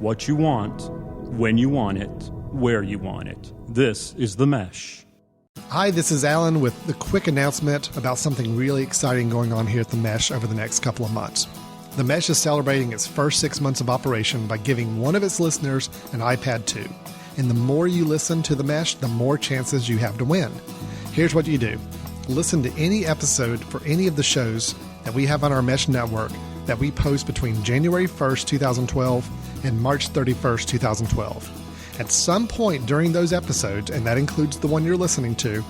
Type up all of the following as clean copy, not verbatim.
what you want, when you want it, where you want it. This is The Mesh. Hi, this is Alan with the quick announcement about something really exciting going on here at The Mesh over the next couple of months. The Mesh is celebrating its first 6 months of operation by giving one of its listeners an iPad 2. And the more you listen to The Mesh, the more chances you have to win. Here's what you do. Listen to any episode for any of the shows that we have on our Mesh network that we post between January 1st, 2012 and March 31st, 2012. At some point during those episodes, and that includes the one you're listening to,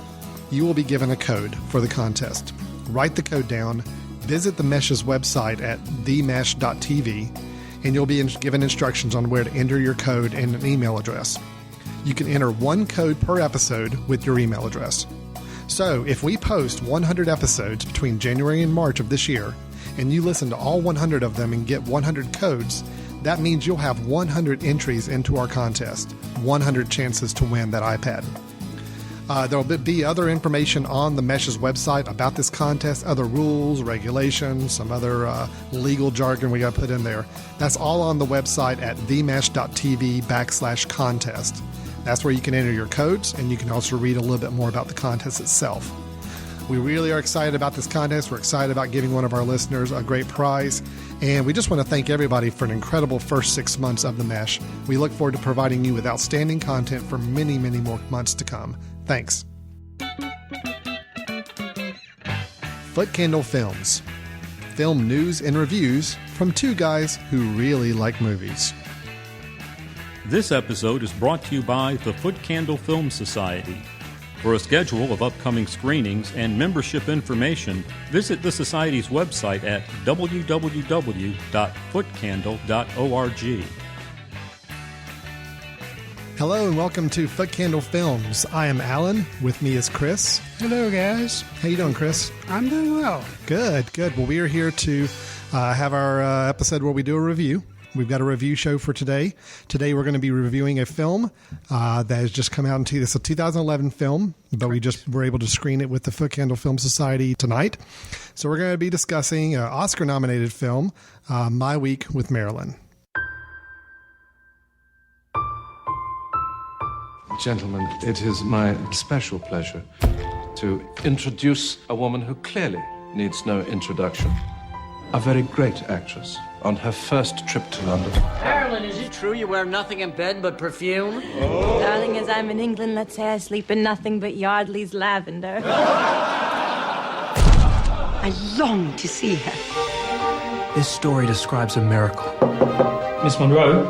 you will be given a code for the contest. Write the code down, visit the Mesh's website at themesh.tv, and you'll be given instructions on where to enter your code and an email address. You can enter one code per episode with your email address. So if we post 100 episodes between January and March of this year, and you listen to all 100 of them and get 100 codes, that means you'll have 100 entries into our contest, 100 chances to win that iPad. There will be other information on the Mesh's website about this contest, other rules, regulations, some other legal jargon we got to put in there. That's all on the website at themesh.tv/contest. That's where you can enter your codes, and you can also read a little bit more about the contest itself. We really are excited about this contest. We're excited about giving one of our listeners a great prize. And we just want to thank everybody for an incredible first 6 months of The Mesh. We look forward to providing you with outstanding content for many, many more months to come. Thanks. Footcandle Films. Film news and reviews from two guys who really like movies. This episode is brought to you by the Footcandle Film Society. For a schedule of upcoming screenings and membership information, visit the Society's website at www.footcandle.org. Hello and welcome to Footcandle Films. I am Alan. With me is Chris. Hello, guys. How you doing, Chris? I'm doing well. Good, good. Well, we are here to have our episode where we do a review. We've got a review show for today. Today we're going to be reviewing a film that has just come out. It's a 2011 film, but we just were able to screen it with the Footcandle Film Society tonight. So we're going to be discussing an Oscar-nominated film, My Week with Marilyn. Gentlemen, it is my special pleasure to introduce a woman who clearly needs no introduction. A very great actress on her first trip to London. Marilyn, is it true you wear nothing in bed but perfume? Oh. Darling, as I'm in England, let's say I sleep in nothing but Yardley's lavender. I long to see her. This story describes a miracle. Miss Monroe?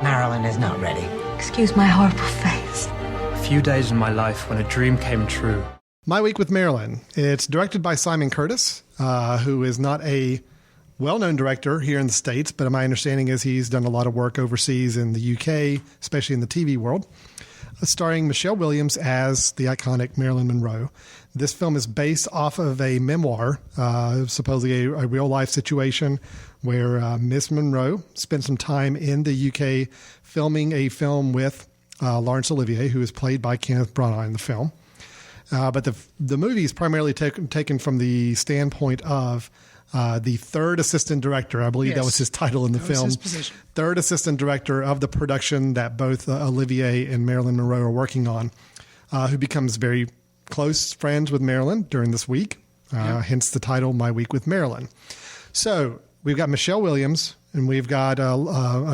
Marilyn is not ready. Excuse my horrible face. A few days in my life when a dream came true. My Week with Marilyn. It's directed by Simon Curtis, who is not a well-known director here in the States, but my understanding is he's done a lot of work overseas in the UK, especially in the TV world, starring Michelle Williams as the iconic Marilyn Monroe. This film is based off of a memoir, supposedly a real-life situation where Miss Monroe spent some time in the UK filming a film with Laurence Olivier, who is played by Kenneth Branagh in the film. But the movie is primarily taken from the standpoint of the third assistant director. I believe that was his title in the film. Was his position. Third assistant director of the production that both Olivier and Marilyn Monroe are working on, who becomes very close friends with Marilyn during this week, hence the title, My Week with Marilyn. So we've got Michelle Williams and we've got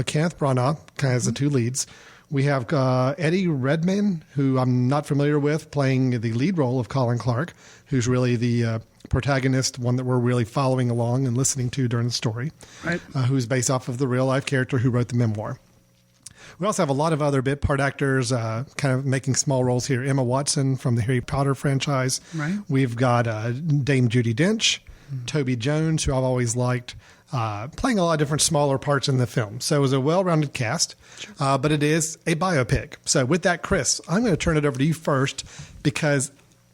Kenneth Branagh kind of as the two leads. We have Eddie Redmayne, who I'm not familiar with, playing the lead role of Colin Clark, who's really the protagonist, one that we're really following along and listening to during the story, right? Who's based off of the real-life character who wrote the memoir. We also have a lot of other bit part actors kind of making small roles here. Emma Watson from the Harry Potter franchise. Right. We've got Dame Judi Dench, Toby Jones, who I've always liked, playing a lot of different smaller parts in the film. So it was a well-rounded cast, but it is a biopic. So with that, Chris, I'm going to turn it over to you first because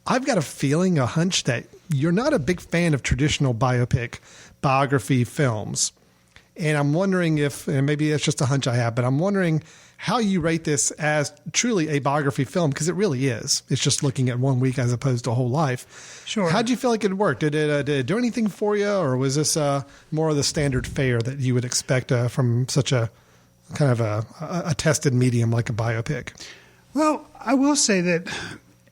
I've got a feeling, a hunch that you're not a big fan of traditional biography films. And I'm wondering if, and maybe it's just a hunch I have, but I'm wondering how you rate this as truly a biography film, because it really is. It's just looking at 1 week as opposed to a whole life. Sure. How'd you feel like it worked? Did it do anything for you, or was this more of the standard fare that you would expect from such a kind of a tested medium like a biopic. Well, I will say that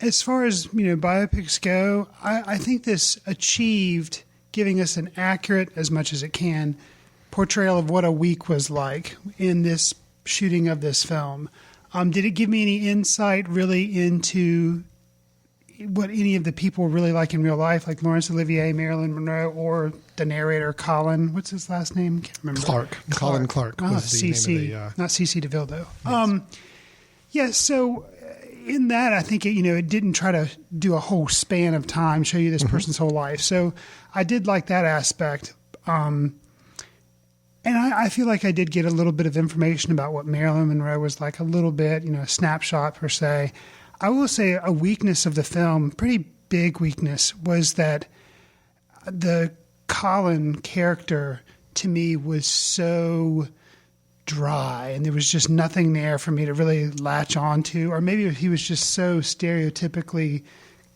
as far as, biopics go, I think this achieved giving us an accurate, as much as it can, portrayal of what a week was like in this shooting of this film. Did it give me any insight really into what any of the people were really like in real life, like Laurence Olivier, Marilyn Monroe, or the narrator, Colin? What's his last name? Can't remember. Colin Clark was the CC, name of not CC DeVille, though. Yes. So in that, I think it didn't try to do a whole span of time, show you this person's whole life. So I did like that aspect. And I feel like I did get a little bit of information about what Marilyn Monroe was like, a little bit, a snapshot per se. I will say a weakness of the film, pretty big weakness, was that the Colin character to me was so dry, and there was just nothing there for me to really latch onto. Or maybe he was just so stereotypically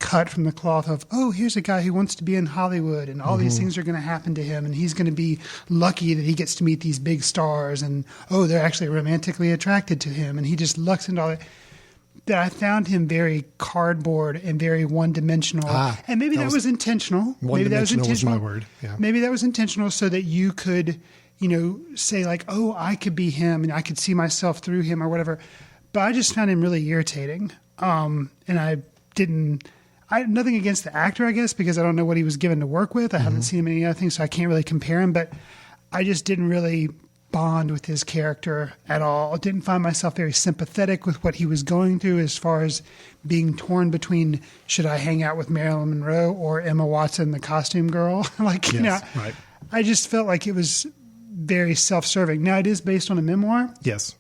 cut from the cloth of, oh, here's a guy who wants to be in Hollywood and all these things are going to happen to him and he's going to be lucky that he gets to meet these big stars and, oh, they're actually romantically attracted to him, and he just lucks into all that. That I found him very cardboard and very one-dimensional. And maybe that was intentional. Maybe that was intentional. Was my word. Yeah. Maybe that was intentional so that you could, say like, oh, I could be him and I could see myself through him or whatever. But I just found him really irritating. And nothing against the actor, I guess, because I don't know what he was given to work with. I haven't seen him in any other things, so I can't really compare him. But I just didn't really bond with his character at all. I didn't find myself very sympathetic with what he was going through as far as being torn between, should I hang out with Marilyn Monroe or Emma Watson, the costume girl? Right. I just felt like it was very self-serving. Now, it is based on a memoir. Yes.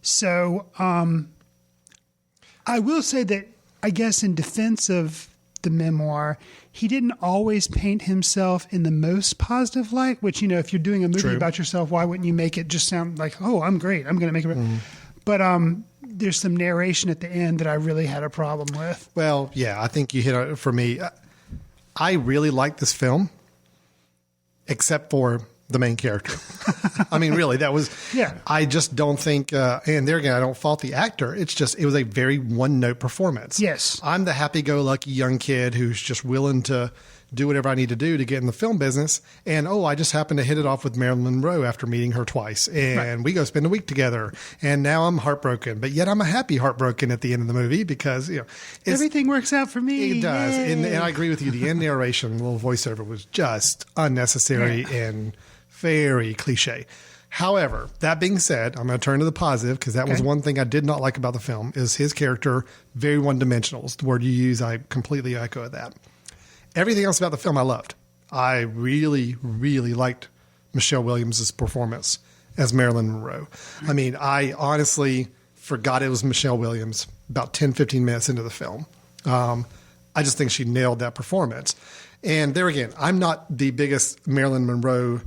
So I will say that, I guess in defense of the memoir, he didn't always paint himself in the most positive light, which, if you're doing a movie about yourself, why wouldn't you make it just sound like, oh, I'm great, I'm going to make it. But there's some narration at the end that I really had a problem with. Well, yeah, I think you hit on it for me. I really like this film, except for the main character. I mean, really, that was, I just don't think, and there again, I don't fault the actor. It's just, it was a very one-note performance. Yes. I'm the happy-go-lucky young kid who's just willing to do whatever I need to do to get in the film business. And, I just happened to hit it off with Marilyn Monroe after meeting her twice. And we go spend a week together. And now I'm heartbroken. But yet I'm a happy heartbroken at the end of the movie because, everything works out for me. It does. And I agree with you. The end narration, the little voiceover was just unnecessary and very cliche. However, that being said, I'm going to turn to the positive because that was one thing I did not like about the film is his character, very one-dimensional. It's the word you use. I completely echo that. Everything else about the film I loved. I really, really liked Michelle Williams' performance as Marilyn Monroe. I mean, I honestly forgot it was Michelle Williams about 10, 15 minutes into the film. I just think she nailed that performance. And there again, I'm not the biggest Marilyn Monroe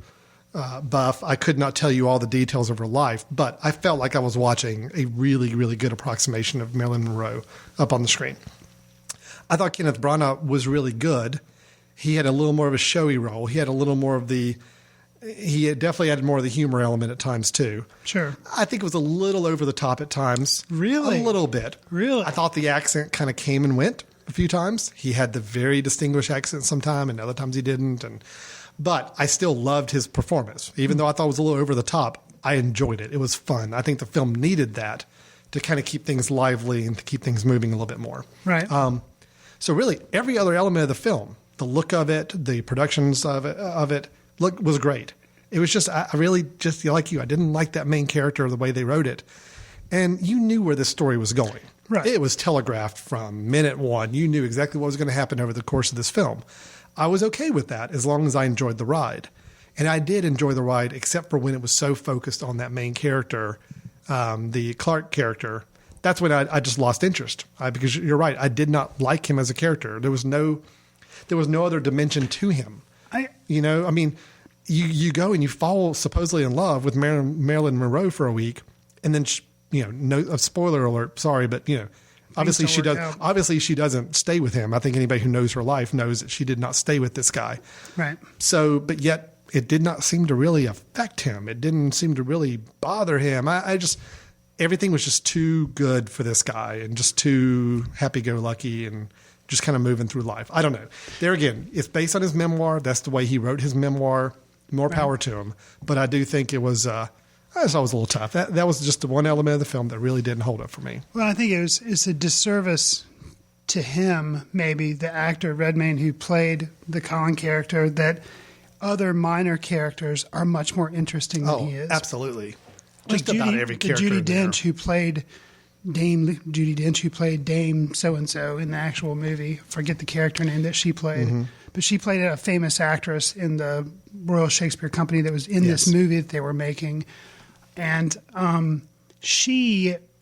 buff. I could not tell you all the details of her life, but I felt like I was watching a really, really good approximation of Marilyn Monroe up on the screen. I thought Kenneth Branagh was really good. He had a little more of a showy role. He had a little more of he definitely had more of the humor element at times too. Sure. I think it was a little over the top at times. Really? A little bit. Really? I thought the accent kind of came and went a few times. He had the very distinguished accent sometime and other times he didn't. But I still loved his performance. Even though I thought it was a little over the top, I enjoyed it. It was fun. I think the film needed that to kind of keep things lively and to keep things moving a little bit more. Right. So really, every other element of the film, the look of it, the productions of it was great. It was just, I really just, like you, I didn't like that main character, the way they wrote it. And you knew where this story was going. Right. It was telegraphed from minute one. You knew exactly what was going to happen over the course of this film. I was okay with that as long as I enjoyed the ride. And I did enjoy the ride, except for when it was so focused on that main character, the Clark character. That's when I just lost interest. Because you're right, I did not like him as a character. There was no other dimension to him. You go and you fall supposedly in love with Marilyn Monroe for a week, and then no spoiler alert. Sorry, but obviously she does. Obviously she doesn't stay with him. I think anybody who knows her life knows that she did not stay with this guy. Right. So, but yet it did not seem to really affect him. It didn't seem to really bother him. Everything was just too good for this guy and just too happy-go-lucky and just kind of moving through life. I don't know. There again, it's based on his memoir. That's the way he wrote his memoir. More power to him. But I do think it was, I just thought it was a little tough. That was just the one element of the film that really didn't hold up for me. Well, I think it's a disservice to him, maybe, the actor Redmayne who played the Colin character, that other minor characters are much more interesting than he is. Absolutely. Just about every character. Judi Dench, who played Dame so-and-so in the actual movie. Forget the character name that she played. Mm-hmm. But she played a famous actress in the Royal Shakespeare Company that was in this movie that they were making. And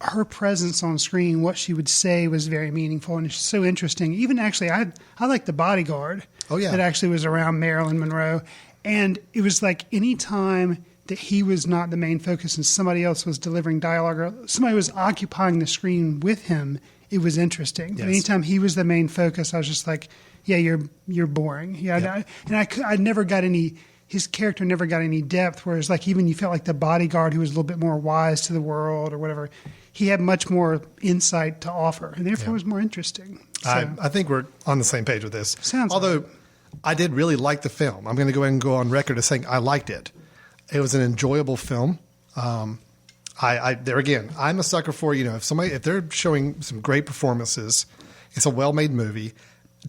her presence on screen, what she would say was very meaningful and it's so interesting. Even actually, I like The Bodyguard. Oh, yeah. That actually was around Marilyn Monroe. And it was like any time that he was not the main focus and somebody else was delivering dialogue or somebody was occupying the screen with him, it was interesting. Yes. But anytime he was the main focus, I was just like, yeah, you're boring. Yeah. I never got any, his character never got any depth, whereas like even you felt like the bodyguard who was a little bit more wise to the world or whatever, he had much more insight to offer and therefore was more interesting. So, I think we're on the same page with this. Although right. I did really like the film. I'm going to go ahead and go on record as saying I liked it. It was an enjoyable film. There again, I'm a sucker for, if they're showing some great performances, it's a well-made movie.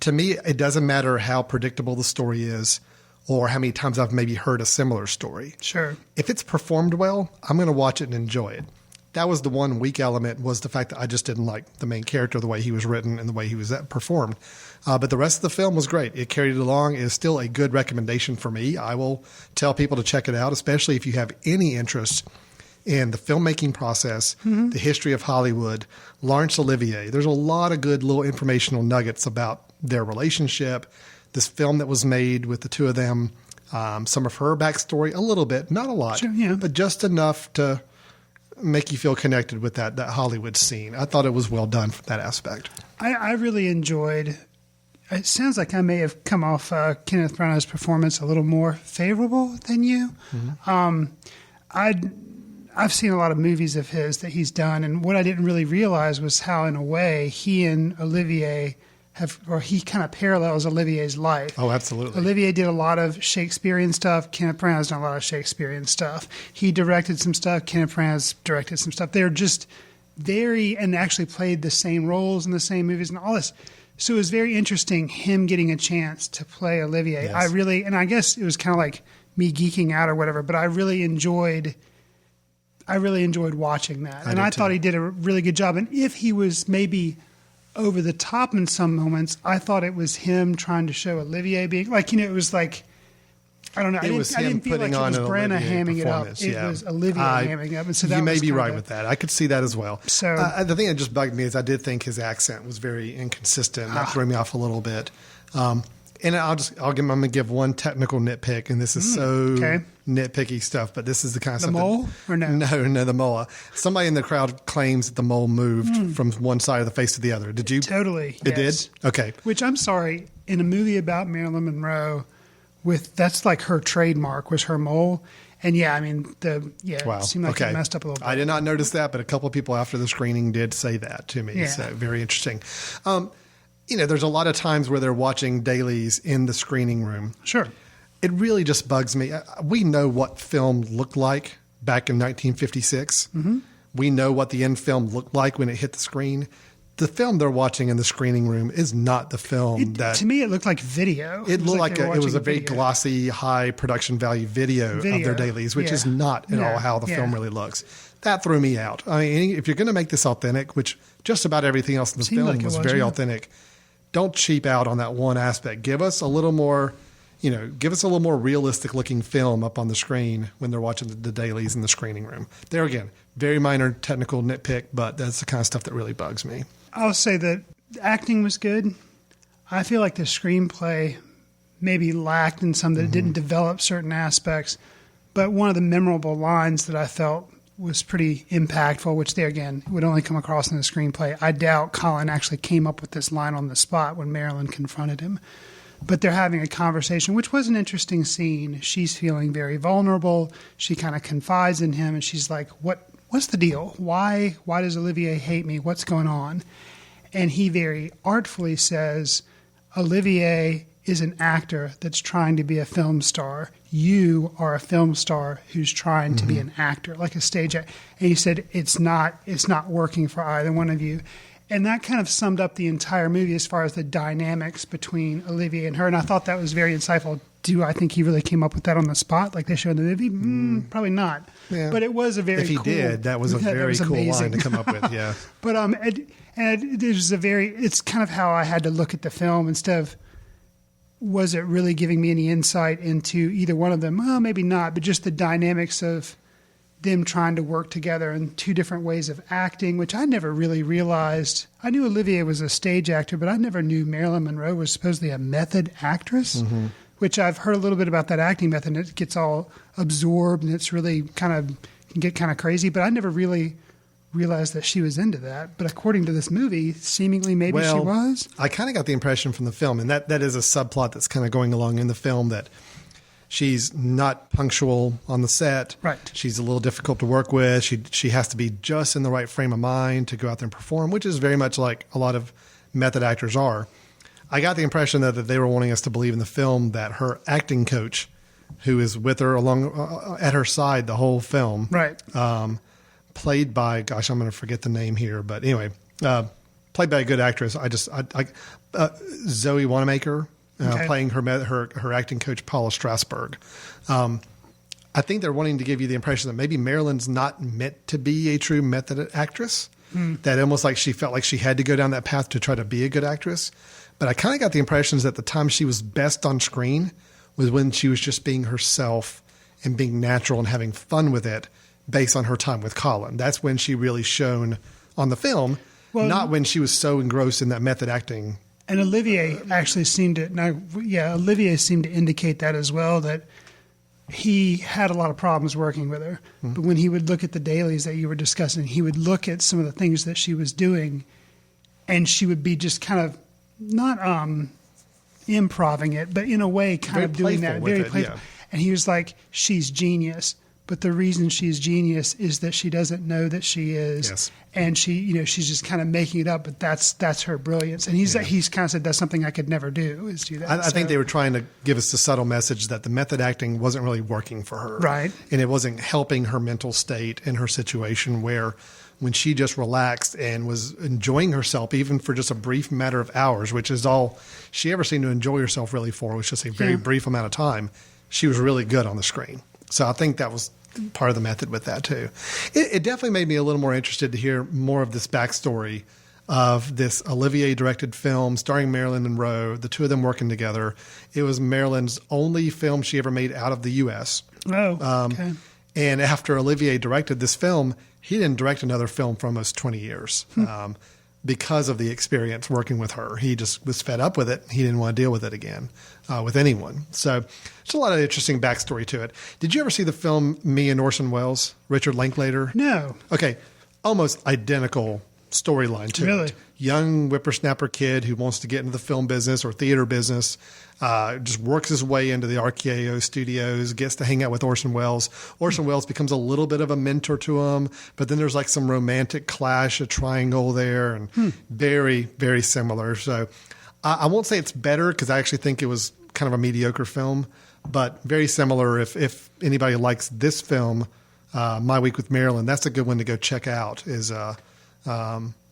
To me, it doesn't matter how predictable the story is or how many times I've maybe heard a similar story. Sure. If it's performed well, I'm going to watch it and enjoy it. That was the one weak element, was the fact that I just didn't like the main character, the way he was written and the way he was performed. But the rest of the film was great. It carried it along. It is still a good recommendation for me. I will tell people to check it out, especially if you have any interest in the filmmaking process, the history of Hollywood, Laurence Olivier. There's a lot of good little informational nuggets about their relationship, this film that was made with the two of them, some of her backstory, a little bit, not a lot, but just enough to make you feel connected with that Hollywood scene. I thought it was well done from that aspect. I really enjoyed. It sounds like I may have come off Kenneth Branagh's performance a little more favorable than you. I've seen a lot of movies of his that he's done, and what I didn't really realize was how, in a way, he and Olivier he kind of parallels Olivier's life. Oh, absolutely. Olivier did a lot of Shakespearean stuff. Kenneth Branagh's done a lot of Shakespearean stuff. He directed some stuff. Kenneth Branagh's directed some stuff. They're just and actually played the same roles in the same movies and all this. So it was very interesting, him getting a chance to play Olivier. Yes. And I guess it was kind of like me geeking out or whatever, but I really enjoyed watching that. And I thought he did a really good job. And if he was maybe over the top in some moments, I thought it was him trying to show Olivier being like, it was like, I don't know. I didn't feel like it was Branagh hamming it up. It was Olivier hamming it up. And so that you may be right with that. I could see that as well. So the thing that just bugged me is I did think his accent was very inconsistent. That threw me off a little bit. And I'm going to give one technical nitpick, and this is nitpicky stuff, but this is the kind of stuff. The mole or no? No, the mole. Somebody in the crowd claims that the mole moved from one side of the face to the other. Did you? Totally. It did? Okay. Which, I'm sorry, in a movie about Marilyn Monroe, that's like her trademark was her mole. And wow. It seemed like it messed up a little bit. I did not notice that, but a couple of people after the screening did say that to me. Yeah. So very interesting. There's a lot of times where they're watching dailies in the screening room. Sure. It really just bugs me. We know what film looked like back in 1956. Mm-hmm. We know what the end film looked like when it hit the screen. The film they're watching in the screening room is not the film to me, it looked like video. It looked like it was a very glossy, high production value video of their dailies, which is not at all how the film really looks. That threw me out. I mean, if you're going to make this authentic, which just about everything else in the film was very authentic, don't cheap out on that one aspect. Give us a little more, realistic looking film up on the screen when they're watching the dailies in the screening room. There again, very minor technical nitpick, but that's the kind of stuff that really bugs me. I'll say that the acting was good. I feel like the screenplay maybe lacked in some that it didn't develop certain aspects. But one of the memorable lines that I felt was pretty impactful, which there again would only come across in the screenplay. I doubt Colin actually came up with this line on the spot when Marilyn confronted him. but they're having a conversation, which was an interesting scene. She's feeling very vulnerable. She kind of confides in him, and she's like, what's the deal? Why does Olivier hate me? What's going on? And he very artfully says, Olivier is an actor that's trying to be a film star. You are a film star who's trying to be an actor, like a stage actor. And he said, it's not working for either one of you. And that kind of summed up the entire movie as far as the dynamics between Olivier and her. And I thought that was very insightful. Do I think he really came up with that on the spot like they show in the movie? Probably not. Yeah. But it was a very cool... If he did, that was a very cool line to come up with, yeah. But it's kind of how I had to look at the film instead of, was it really giving me any insight into either one of them? Well, maybe not, but just the dynamics of them trying to work together in two different ways of acting, which I never really realized. I knew Olivier was a stage actor, but I never knew Marilyn Monroe was supposedly a method actress, which I've heard a little bit about that acting method. And it gets all absorbed and it's really can get kind of crazy, but I never really realized that she was into that. But according to this movie, seemingly maybe she was. I kind of got the impression from the film, and that is a subplot that's kind of going along in the film, that she's not punctual on the set. Right. She's a little difficult to work with. She has to be just in the right frame of mind to go out there and perform, which is very much like a lot of method actors are. I got the impression that they were wanting us to believe in the film that her acting coach, who is with her along at her side the whole film, right, played by, gosh, I'm going to forget the name here, but anyway, played by a good actress. Zoe Wanamaker, playing her acting coach, Paula Strasberg. I think they're wanting to give you the impression that maybe Marilyn's not meant to be a true method actress, that almost like she felt like she had to go down that path to try to be a good actress. But I kind of got the impressions that the time she was best on screen was when she was just being herself and being natural and having fun with it, based on her time with Colin. That's when she really shone on the film, not when she was so engrossed in that method acting. And Olivier actually seemed to indicate that as well, that he had a lot of problems working with her. But when he would look at the dailies that you were discussing, he would look at some of the things that she was doing, and she would be just kind of not improving it, but in a way kind of doing that. Very playful. Yeah. And he was like, she's genius. But the reason she's genius is that she doesn't know that she is. Yes. And she's just kind of making it up, but that's her brilliance. And he's kind of said, that's something I could never do, is do that. I think they were trying to give us the subtle message that the method acting wasn't really working for her. Right. And it wasn't helping her mental state and her situation, where when she just relaxed and was enjoying herself, even for just a brief matter of hours, which is all she ever seemed to enjoy herself really for, was just a very brief amount of time, she was really good on the screen. So I think that was part of the method with that too. It definitely made me a little more interested to hear more of this backstory of this Olivier-directed film starring Marilyn Monroe, the two of them working together. It was Marilyn's only film she ever made out of the U.S. Oh, okay. And after Olivier directed this film, he didn't direct another film for almost 20 years. Because of the experience working with her. He just was fed up with it. He didn't want to deal with it again with anyone. So there's a lot of interesting backstory to it. Did you ever see the film Me and Orson Welles, Richard Linklater? No. Okay. Almost identical storyline to it. Young whippersnapper kid who wants to get into the film business or theater business, just works his way into the RKO studios, gets to hang out with Orson Welles. Orson Welles becomes a little bit of a mentor to him, but then there's like some romantic clash, a triangle there, and very, very similar. So I won't say it's better, because I actually think it was kind of a mediocre film, but very similar. If anybody likes this film, My Week with Marilyn, that's a good one to go check out, is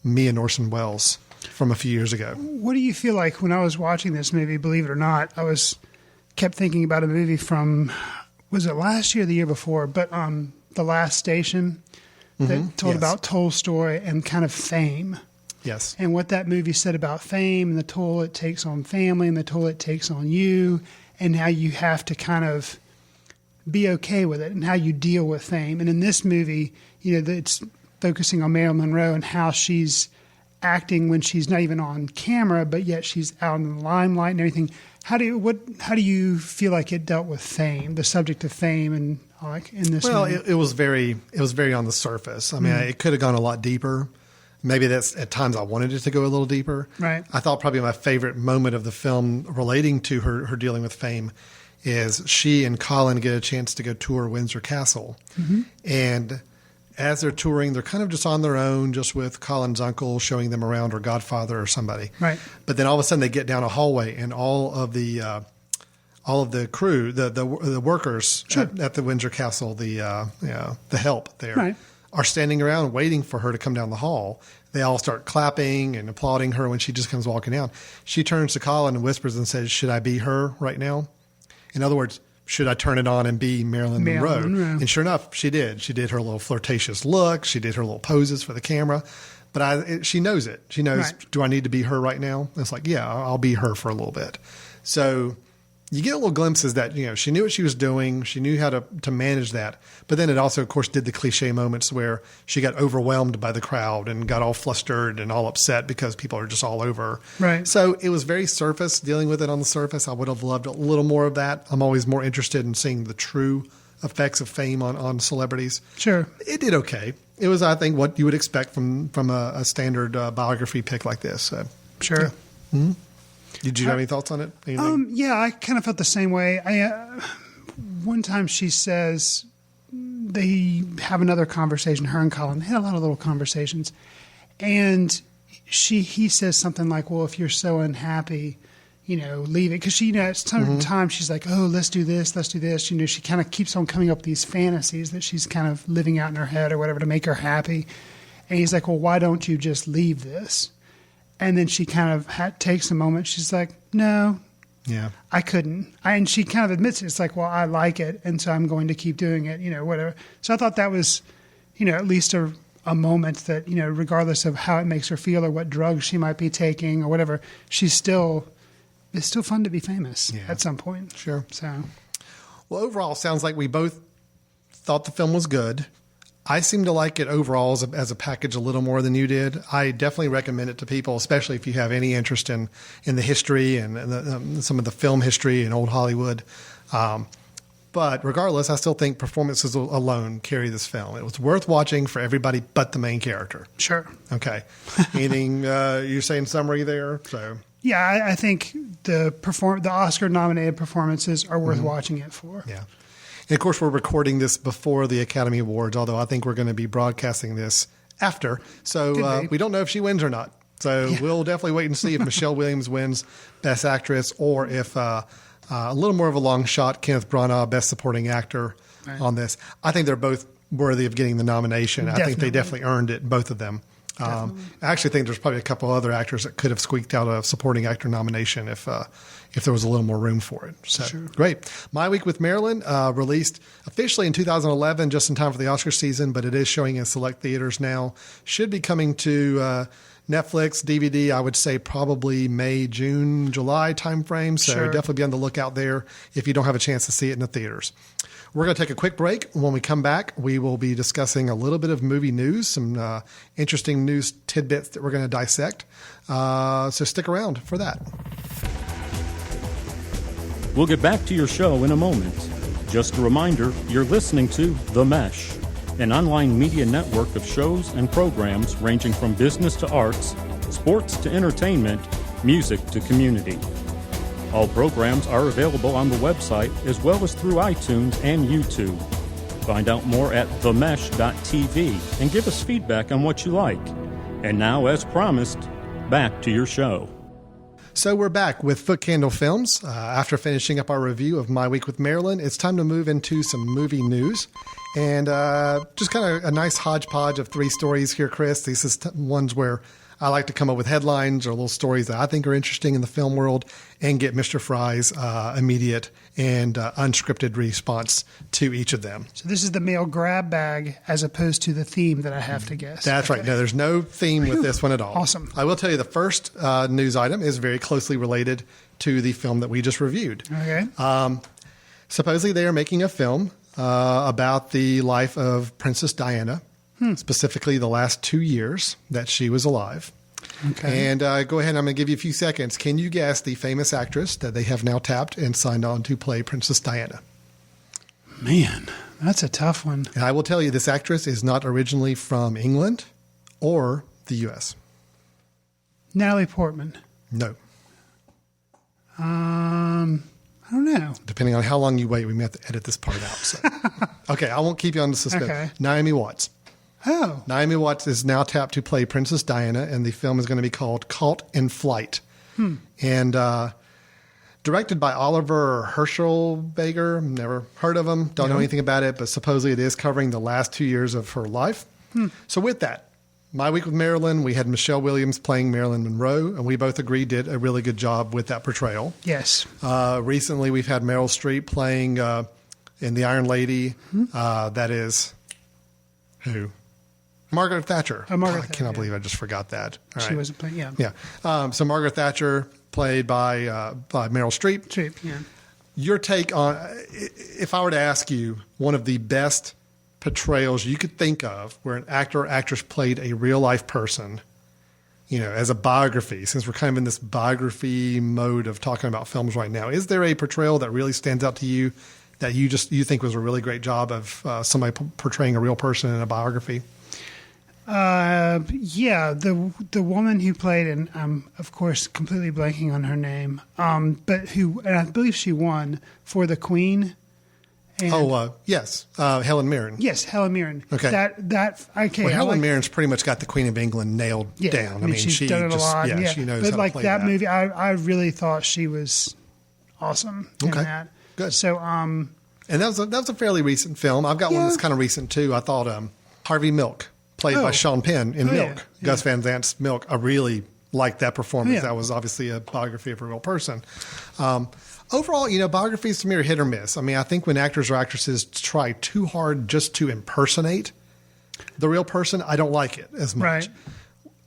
Me and Orson Welles from a few years ago. What do you feel like when I was watching this movie, believe it or not, I kept thinking about a movie from, was it last year or the year before, but The Last Station, that told about Tolstoy and kind of fame. Yes. And what that movie said about fame and the toll it takes on family and the toll it takes on you, and how you have to kind of be okay with it and how you deal with fame. And in this movie, it's focusing on Marilyn Monroe and how she's acting when she's not even on camera, but yet she's out in the limelight and everything. How do you feel like it dealt with fame, the subject of fame, and like in this movie? It was very on the surface. I mean, it could have gone a lot deeper. Maybe that's at times I wanted it to go a little deeper. Right. I thought probably my favorite moment of the film relating to her dealing with fame is she and Colin get a chance to go tour Windsor Castle. Mm-hmm. And as they're touring, they're kind of just on their own, just with Colin's uncle showing them around, or godfather or somebody. Right. But then all of a sudden they get down a hallway, and all of the crew, the workers at the Windsor Castle, the help there, right, are standing around waiting for her to come down the hall. They all start clapping and applauding her when she just comes walking down. She turns to Colin and whispers and says, "Should I be her right now?" In other words, should I turn it on and be Marilyn Monroe? And sure enough, she did. She did her little flirtatious look. She did her little poses for the camera. But she knows it. She knows, right, do I need to be her right now? And it's like, yeah, I'll be her for a little bit. So you get little glimpses that, she knew what she was doing. She knew how to manage that. But then it also, of course, did the cliche moments where she got overwhelmed by the crowd and got all flustered and all upset because people are just all over her. Right. So it was very surface, dealing with it on the surface. I would have loved a little more of that. I'm always more interested in seeing the true effects of fame on celebrities. Sure. It did okay. It was, I think, what you would expect from a standard biography pick like this. So, sure. Yeah. Mm-hmm. Did you have any thoughts on it? Yeah, I kind of felt the same way. One time she says they have another conversation, her and Colin. They had a lot of little conversations. And he says something like, well, if you're so unhappy, leave it. Because she, at some time, she's like, oh, let's do this, let's do this. She kind of keeps on coming up with these fantasies that she's kind of living out in her head or whatever to make her happy. And he's like, well, why don't you just leave this? And then she kind of takes a moment. She's like, no, I couldn't. And she kind of admits it. It's like, well, I like it, and so I'm going to keep doing it, whatever. So I thought that was, at least a moment that, regardless of how it makes her feel or what drugs she might be taking or whatever, it's still fun to be famous at some point. Sure. So, well, overall, sounds like we both thought the film was good. I seem to like it overall as a package a little more than you did. I definitely recommend it to people, especially if you have any interest in the history and some of the film history in old Hollywood. But regardless, I still think performances alone carry this film. It was worth watching for everybody but the main character. Sure. Okay. Anything you're saying summary there? So. Yeah, I think the Oscar-nominated performances are worth watching it for. Yeah. And, of course, we're recording this before the Academy Awards, although I think we're going to be broadcasting this after. So we don't know if she wins or not. So we'll definitely wait and see if Michelle Williams wins Best Actress or if a little more of a long shot, Kenneth Branagh, Best Supporting Actor on this. I think they're both worthy of getting the nomination. Definitely. I think they definitely earned it, both of them. I actually think there's probably a couple other actors that could have squeaked out a supporting actor nomination if there was a little more room for it. So sure. Great. My Week with Marilyn, released officially in 2011, just in time for the Oscar season, but it is showing in select theaters now. Should be coming to Netflix, DVD, I would say probably May, June, July timeframe. So definitely be on the lookout there if you don't have a chance to see it in the theaters. We're going to take a quick break. When we come back, we will be discussing a little bit of movie news, some interesting news tidbits that we're going to dissect. So stick around for that. We'll get back to your show in a moment. Just a reminder, you're listening to The Mesh, an online media network of shows and programs ranging from business to arts, sports to entertainment, music to community. All programs are available on the website as well as through iTunes and YouTube. Find out more at themesh.tv and give us feedback on what you like. And now, as promised, back to your show. So we're back with Footcandle Films. After finishing up our review of My Week with Marilyn, it's time to move into some movie news. And just kind of a nice hodgepodge of three stories here, Chris. These is ones where I like to come up with headlines or little stories that I think are interesting in the film world and get Mr. Fry's immediate and unscripted response to each of them. So this is the male grab bag as opposed to the theme that I have to guess. That's right. No, there's no theme with this one at all. Awesome. I will tell you the first news item is very closely related to the film that we just reviewed. Okay. Supposedly they are making a film about the life of Princess Diana. Specifically the last 2 years that she was alive. Okay. And go ahead, I'm going to give you a few seconds. Can you guess the famous actress that they have now tapped and signed on to play Princess Diana? Man, that's a tough one. And I will tell you, this actress is not originally from England or the U.S.? Natalie Portman. No. I don't know. Depending on how long you wait, we may have to edit this part out. So. Okay, I won't keep you on the suspense. Okay. Naomi Watts. Oh. Naomi Watts is now tapped to play Princess Diana, and the film is going to be called Caught in Flight. And directed by Oliver Herschelberger. Never heard of him. Don't know anything about it, but supposedly it is covering the last 2 years of her life. So with that, My Week with Marilyn, we had Michelle Williams playing Marilyn Monroe, and we both agreed did a really good job with that portrayal. Yes. Recently, we've had Meryl Streep playing in The Iron Lady. That is who? Margaret Thatcher. Oh, Margaret I Thatcher, cannot believe I just forgot that. All She right. wasn't playing, yeah. Yeah. So Margaret Thatcher played by Meryl Streep. Streep, yeah. Your take on, if I were to ask you, one of the best portrayals you could think of where an actor or actress played a real life person, you know, as a biography, since we're kind of in this biography mode of talking about films right now, is there a portrayal that really stands out to you that you think was a really great job of somebody portraying a real person in a biography? Yeah, the woman who played, and I'm of course completely blanking on her name, but and I believe she won for the Queen. And Yes, Helen Mirren. Yes, Helen Mirren. Okay. Okay. Well, Helen Mirren's pretty much got the Queen of England nailed down. I mean, she's done it a lot. Yeah, she knows but how like to play that movie, I really thought she was awesome in that. Good. So, and that was a fairly recent film. I've got one that's kind of recent too. I thought Harvey Milk, played by Sean Penn in Milk. Yeah. Gus Van Sant's Milk. I really liked that performance. Yeah. That was obviously a biography of a real person. Overall, you know, biographies to me are hit or miss. I mean, I think when actors or actresses try too hard just to impersonate the real person, I don't like it as much. Right.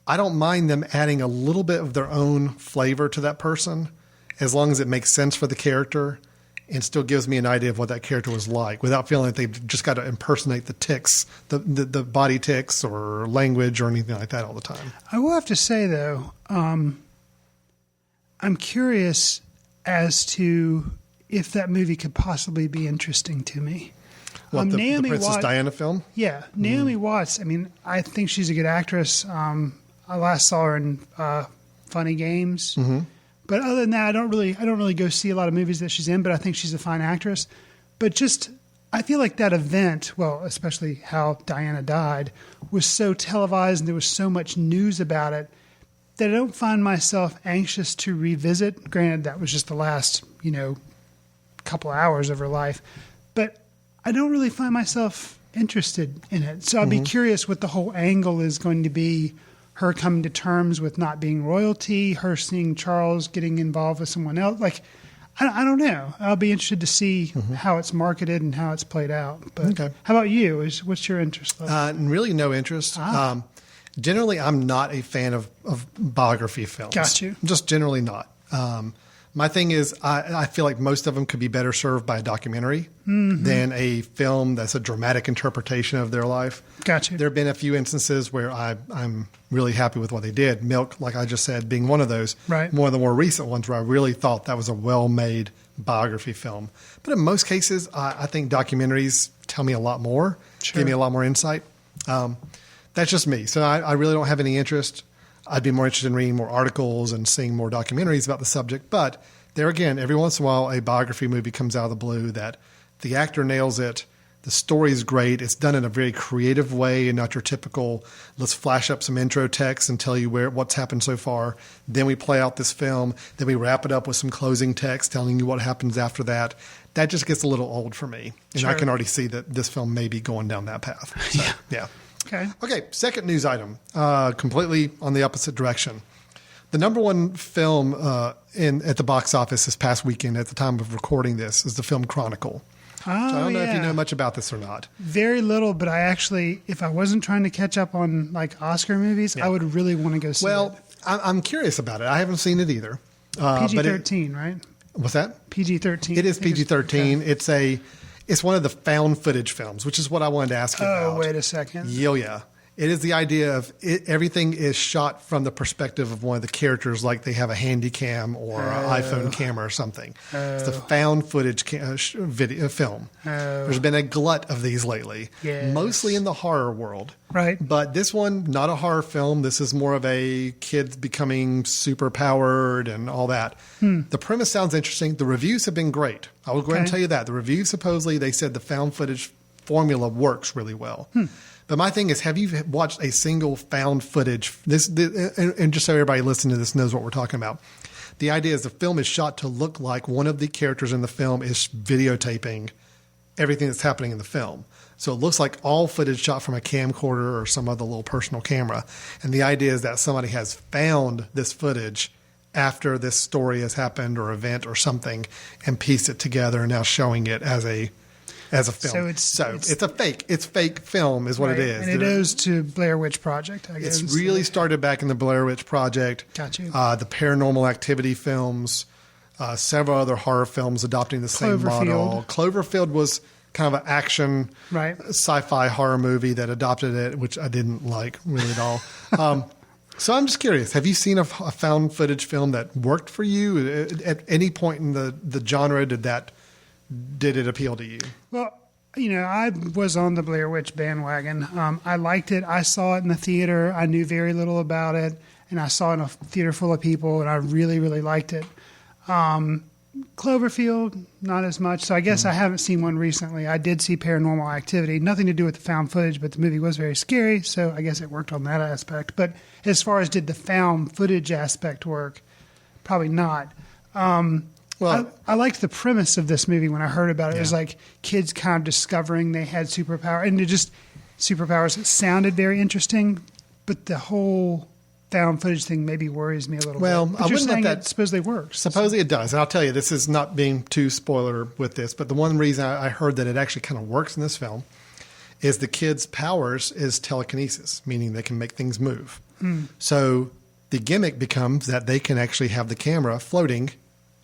I don't mind them adding a little bit of their own flavor to that person as long as it makes sense for the character and still gives me an idea of what that character was like without feeling like they've just got to impersonate the tics, the body tics or language or anything like that all the time. I will have to say, though, I'm curious as to if that movie could possibly be interesting to me. What, the Naomi Princess Watts, Diana film? Yeah, Naomi Watts. I mean, I think she's a good actress. I last saw her in Funny Games. But other than that, I don't really go see a lot of movies that she's in, but I think she's a fine actress. But just, I feel like that event, well, especially how Diana died, was so televised and there was so much news about it that I don't find myself anxious to revisit. Granted, that was just the last, couple hours of her life. But I don't really find myself interested in it. So I'd be curious what the whole angle is going to be. Her coming to terms with not being royalty, her seeing Charles getting involved with someone else. Like, I don't know. I'll be interested to see how it's marketed and how it's played out. But how about you? What's your interest level? Really no interest. Generally, I'm not a fan of biography films. Got you. Just generally not. My thing is, I feel like most of them could be better served by a documentary than a film that's a dramatic interpretation of their life. Got you. There have been a few instances where I'm really happy with what they did. Milk, like I just said, being one of those. Right. One of the more recent ones where I really thought that was a well-made biography film. But in most cases, I think documentaries tell me a lot more, give me a lot more insight. That's just me. So I really don't have any interest. I'd be more interested in reading more articles and seeing more documentaries about the subject. But there again, every once in a while, a biography movie comes out of the blue that the actor nails it. The story is great. It's done in a very creative way and not your typical, let's flash up some intro text and tell you what's happened so far. Then we play out this film. Then we wrap it up with some closing text telling you what happens after that. That just gets a little old for me. And I can already see that this film may be going down that path. So, yeah. Okay, second news item, completely on the opposite direction. The number one film at the box office this past weekend at the time of recording this is the film Chronicle. So I don't know if you know much about this or not. Very little, but I actually, if I wasn't trying to catch up on like Oscar movies, I would really want to go see it. Well, I'm curious about it. I haven't seen it either. PG-13, right? What's that? PG-13. It is PG-13. It's one of the found footage films, which is what I wanted to ask you about. Oh, wait a second. Yeah. It is the idea of everything is shot from the perspective of one of the characters, like they have a handy cam or an iPhone camera or something. It's the found footage video film. There's been a glut of these lately, mostly in the horror world. Right. But this one, not a horror film. This is more of a kids becoming super powered and all that. The premise sounds interesting. The reviews have been great. I will go ahead and tell you that. The reviews, supposedly, they said the found footage formula works really well. But my thing is, have you watched a single found footage? And just so everybody listening to this knows what we're talking about. The idea is the film is shot to look like one of the characters in the film is videotaping everything that's happening in the film. So it looks like all footage shot from a camcorder or some other little personal camera. And the idea is that somebody has found this footage after this story has happened or event or something and pieced it together and now showing it as a film. So it's a fake. It's fake film is what it is. And it owes to Blair Witch Project, I guess. It's really started back in the Blair Witch Project. Got you. The Paranormal Activity films, several other horror films adopting the same model. Cloverfield was kind of an action sci-fi horror movie that adopted it, which I didn't like really at all. So I'm just curious, have you seen a found footage film that worked for you? At any point in the genre, did it appeal to you? Well, I was on the Blair Witch bandwagon. I liked it. I saw it in the theater. I knew very little about it, and I saw it in a theater full of people, and I really, really liked it. Cloverfield, not as much. So I guess I haven't seen one recently. I did see Paranormal Activity. Nothing to do with the found footage, but the movie was very scary, so I guess it worked on that aspect. But as far as did the found footage aspect work, probably not. Well, I liked the premise of this movie when I heard about it. It was like kids kind of discovering they had superpowers. And superpowers. It sounded very interesting, but the whole found footage thing maybe worries me a little bit. Well, but I wouldn't let that supposedly works. Supposedly it does. And I'll tell you, this is not being too spoiler with this, but the one reason I heard that it actually kind of works in this film is the kids' powers is telekinesis, meaning they can make things move. So the gimmick becomes that they can actually have the camera floating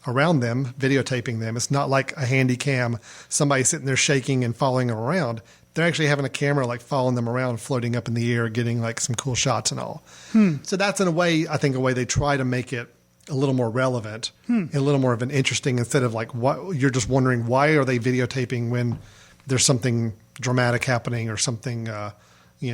around them, videotaping them. It's not like a handy cam, somebody sitting there shaking and following them around. They're actually having a camera like following them around, floating up in the air, getting like some cool shots and all. So that's in a way, I think, a way they try to make it a little more relevant, and a little more of an interesting, instead of like what you're just wondering, why are they videotaping when there's something dramatic happening or something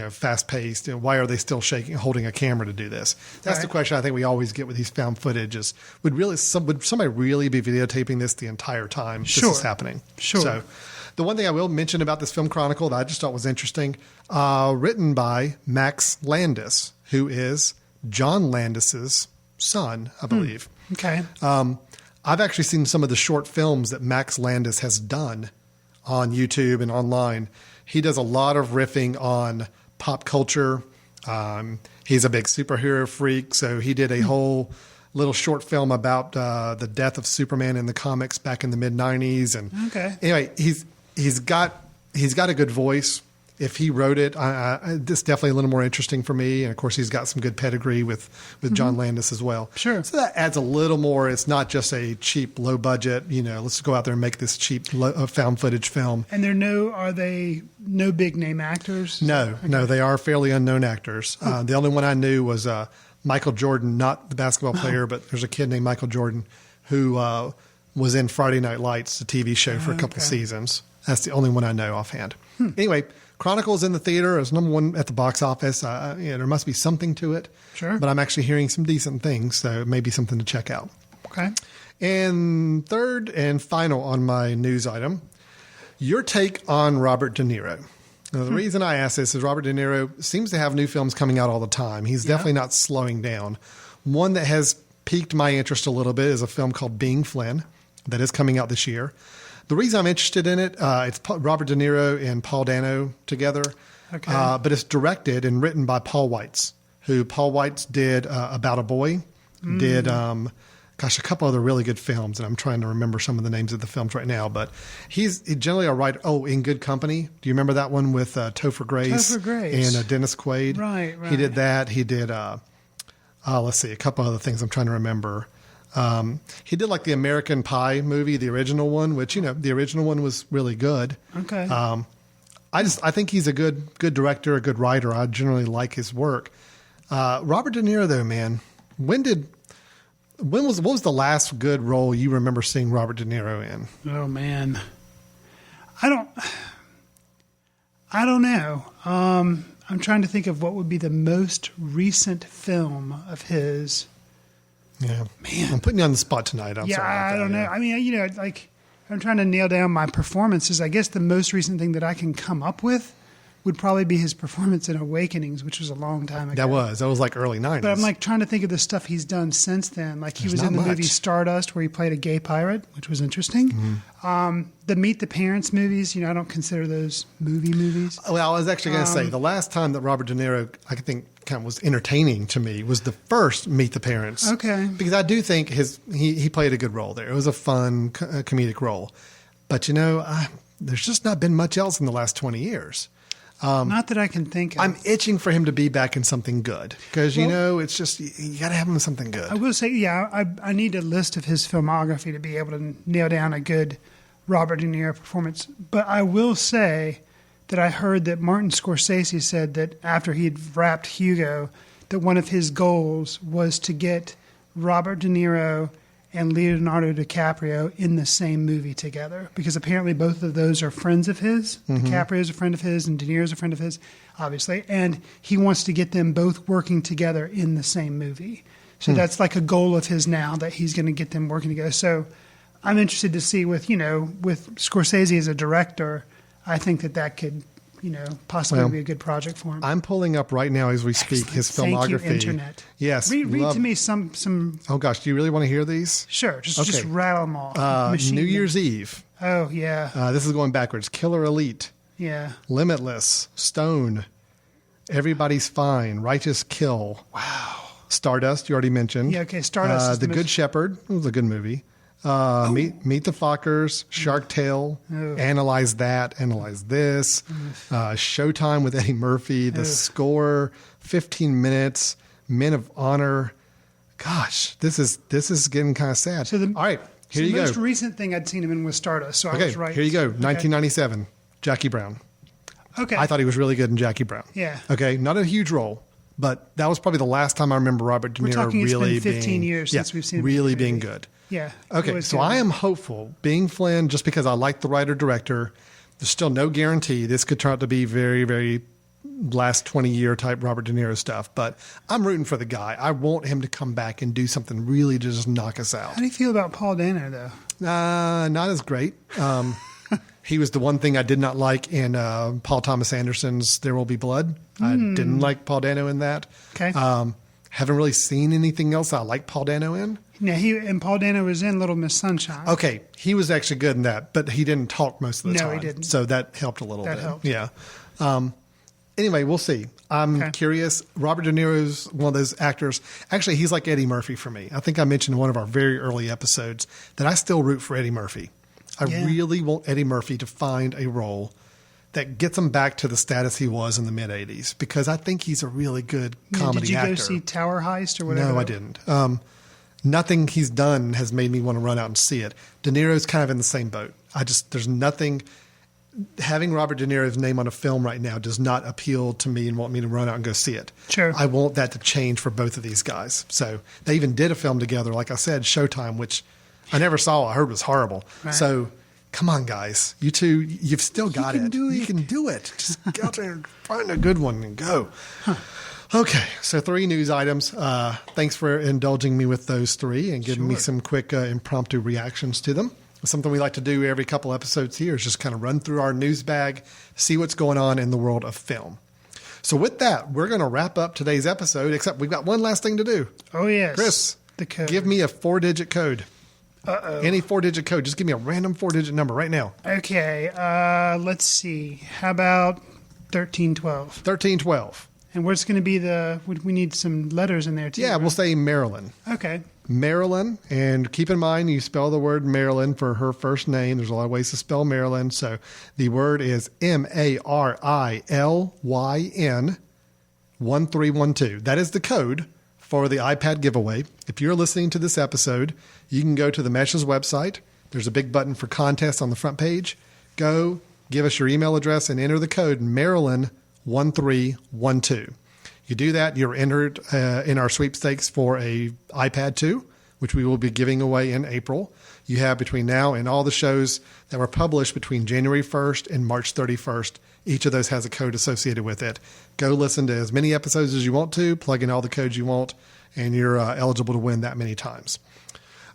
fast paced? Why are they still holding a camera to do this? That's the question I think we always get with these found footage is, would somebody really be videotaping this the entire time this is happening? Sure. So the one thing I will mention about this film chronicle that I just thought was interesting, written by Max Landis, who is John Landis's son, I believe. Okay. I've actually seen some of the short films that Max Landis has done on YouTube and online. He does a lot of riffing on pop culture. He's a big superhero freak, so he did a whole little short film about the death of Superman in the comics back in the mid-'90s. And anyway, he's got a good voice. If he wrote it, it's definitely a little more interesting for me. And of course, he's got some good pedigree with John Landis as well. Sure. So that adds a little more. It's not just a cheap, low budget, let's go out there and make this cheap found footage film. And are they no big name actors? No, they are fairly unknown actors. The only one I knew was Michael Jordan, not the basketball player, but there's a kid named Michael Jordan who was in Friday Night Lights, the TV show, for a couple seasons. That's the only one I know offhand. Anyway, Chronicle's in the theater as number one at the box office. There must be something to it. Sure. But I'm actually hearing some decent things, so it may be something to check out. Okay. And third and final on my news item, your take on Robert De Niro. Now, the reason I ask this is Robert De Niro seems to have new films coming out all the time. He's definitely not slowing down. One that has piqued my interest a little bit is a film called Being Flynn that is coming out this year. The reason I'm interested in it, it's Robert De Niro and Paul Dano together, but it's directed and written by Paul Weitz, who Paul Weitz did About a Boy, did a couple other really good films, and I'm trying to remember some of the names of the films right now, but he's generally a writer. Oh, In Good Company. Do you remember that one with Topher Grace? Topher Grace. And Dennis Quaid? Right. He did that. He did, let's see, a couple other things I'm trying to remember. He did like the American Pie movie, the original one, which, the original one was really good. Okay. I think he's a good director, a good writer. I generally like his work. Robert De Niro, though, man, what was the last good role you remember seeing Robert De Niro in? Oh man, I don't know. I'm trying to think of what would be the most recent film of his. Yeah, man, I'm putting you on the spot tonight. I'm sorry. I don't know. I mean, like I'm trying to nail down my performances. I guess the most recent thing that I can come up with would probably be his performance in Awakenings, which was a long time ago. That was like early 90s. But I'm like trying to think of the stuff he's done since then. Like he was in the movie Stardust where he played a gay pirate, which was interesting. Mm-hmm. The Meet the Parents movies, I don't consider those movies. Well, I was actually going to say the last time that Robert De Niro, I think, kind of was entertaining to me was the first Meet the Parents. Okay. Because I do think he played a good role there. It was a fun comedic role. But, there's just not been much else in the last 20 years. Not that I can think of. I'm itching for him to be back in something good because, it's just, you got to have him in something good. I will say, I need a list of his filmography to be able to nail down a good Robert De Niro performance. But I will say that I heard that Martin Scorsese said that after he'd wrapped Hugo, that one of his goals was to get Robert De Niro and Leonardo DiCaprio in the same movie together, because apparently both of those are friends of his. Mm-hmm. DiCaprio's a friend of his and De Niro's a friend of his, obviously. And he wants to get them both working together in the same movie. So that's like a goal of his now, that he's going to get them working together. So I'm interested to see with Scorsese as a director, I think that could, possibly be a good project for him. I'm pulling up right now as we speak his filmography. Thank you, Internet. Yes. Read to me some. Oh gosh, do you really want to hear these? Sure. Just rattle them off. New Year's Eve. Oh yeah. This is going backwards. Killer Elite. Yeah. Limitless. Stone. Everybody's Fine. Righteous Kill. Wow. Stardust. You already mentioned. Yeah. Okay. Stardust. Is The Good Shepherd. It was a good movie. Meet the Fockers, Shark Tale, Analyze That, Analyze This, Showtime with Eddie Murphy, The Score, 15 Minutes, Men of Honor. Gosh, this is getting kind of sad. So all right, here you go. The most recent thing I'd seen him in was Stardust, so I was right. Here you go, 1997, Jackie Brown. Okay. I thought he was really good in Jackie Brown. Yeah. Okay, not a huge role, but that was probably the last time I remember Robert De Niro really it's been 15 years since we've seen him really being good. Yeah. Okay, so I am hopeful, being Flynn, just because I like the writer-director, there's still no guarantee this could turn out to be very, very last 20-year type Robert De Niro stuff, but I'm rooting for the guy. I want him to come back and do something really to just knock us out. How do you feel about Paul Dano, though? Not as great. He was the one thing I did not like in Paul Thomas Anderson's There Will Be Blood. I didn't like Paul Dano in that. Okay. Haven't really seen anything else I like Paul Dano in. Yeah, Paul Dano was in Little Miss Sunshine. Okay, he was actually good in that, but he didn't talk most of the time. No, he didn't. So that helped a little bit. That helped. Yeah. Anyway, we'll see. I'm curious. Robert De Niro's one of those actors. Actually, he's like Eddie Murphy for me. I think I mentioned in one of our very early episodes that I still root for Eddie Murphy. I really want Eddie Murphy to find a role that gets him back to the status he was in the mid-'80s, because I think he's a really good comedy actor. Did you go see Tower Heist or whatever? No, I didn't. Nothing he's done has made me want to run out and see it. De Niro's kind of in the same boat. There's nothing. Having Robert De Niro's name on a film right now does not appeal to me and want me to run out and go see it. Sure. I want that to change for both of these guys. So they even did a film together, like I said, Showtime, which I never saw. I heard was horrible. Right. So come on, guys. You two, you've still got it. You can do it. Just get out there and find a good one and go. Huh. Okay, so 3 news items. Thanks for indulging me with those 3 and giving me some quick impromptu reactions to them. Something we like to do every couple episodes here is just kind of run through our news bag, see what's going on in the world of film. So with that, we're going to wrap up today's episode, except we've got one last thing to do. Oh, yes. Chris, the code. Give me a 4-digit code. Uh-oh. Any 4-digit code. Just give me a random 4-digit number right now. Okay, let's see. How about 1312? 1312. And what's going to be we need some letters in there too. Yeah, right? We'll say Marilyn. Okay. Marilyn, and keep in mind you spell the word Marilyn for her first name. There's a lot of ways to spell Marilyn. So the word is Marilyn 1312. That is the code for the iPad giveaway. If you're listening to this episode, you can go to the Mesh's website. There's a big button for contest on the front page. Go give us your email address and enter the code Marilyn1312. You do that, you're entered in our sweepstakes for a iPad 2, which we will be giving away in April. You have between now and all the shows that were published between January 1st and March 31st. Each of those has a code associated with it. Go listen to as many episodes as you want to, plug in all the codes you want, and you're eligible to win that many times.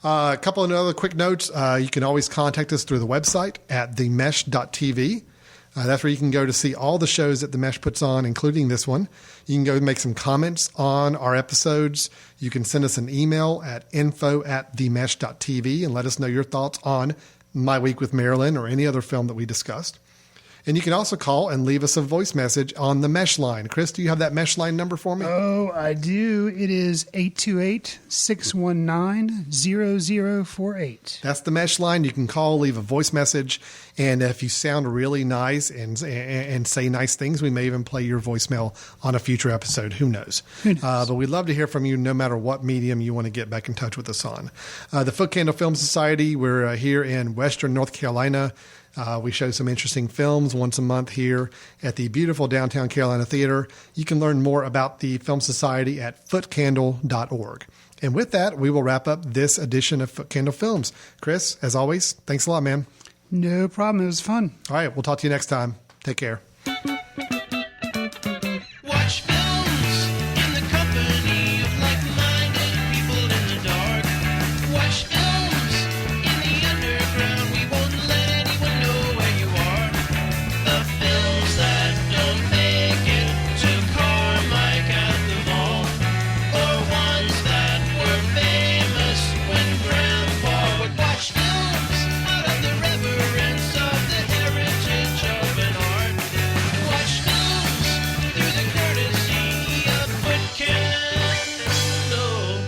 A couple of other quick notes. You can always contact us through the website at themesh.tv. That's where you can go to see all the shows that The Mesh puts on, including this one. You can go make some comments on our episodes. You can send us an email at info@themesh.tv and let us know your thoughts on My Week with Marilyn or any other film that we discussed. And you can also call and leave us a voice message on the Mesh line. Chris, do you have that Mesh line number for me? Oh, I do. It is 828-619-0048. That's the Mesh line. You can call, leave a voice message, and if you sound really nice and say nice things, we may even play your voicemail on a future episode. Who knows? But we'd love to hear from you no matter what medium you want to get back in touch with us on. The Footcandle Film Society, we're here in Western North Carolina. We show some interesting films once a month here at the beautiful downtown Carolina Theater. You can learn more about the Film Society at footcandle.org. And with that, we will wrap up this edition of Footcandle Films. Chris, as always, thanks a lot, man. No problem. It was fun. All right, we'll talk to you next time. Take care. Watch films in the company of like-minded people in the dark. Watch films in the underground. We won't let anyone know where you are. The films that don't make it to Carmike at the mall, or ones that were famous when Grandpa would watch films out of the reverence of the heritage of an art. Watch films through the courtesy of Footcandle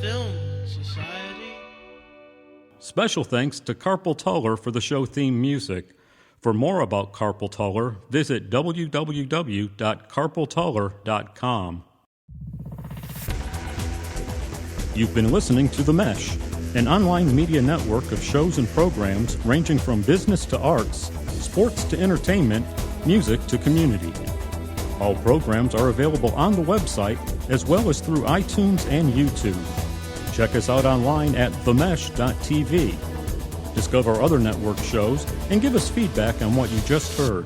Film Society. Special thanks to Carpal Tuller for the show theme music. For more about Carpal Tuller, visit www.carpaltuller.com. You've been listening to The Mesh, an online media network of shows and programs ranging from business to arts, sports to entertainment, music to community. All programs are available on the website as well as through iTunes and YouTube. Check us out online at themesh.tv. Discover other network shows and give us feedback on what you just heard.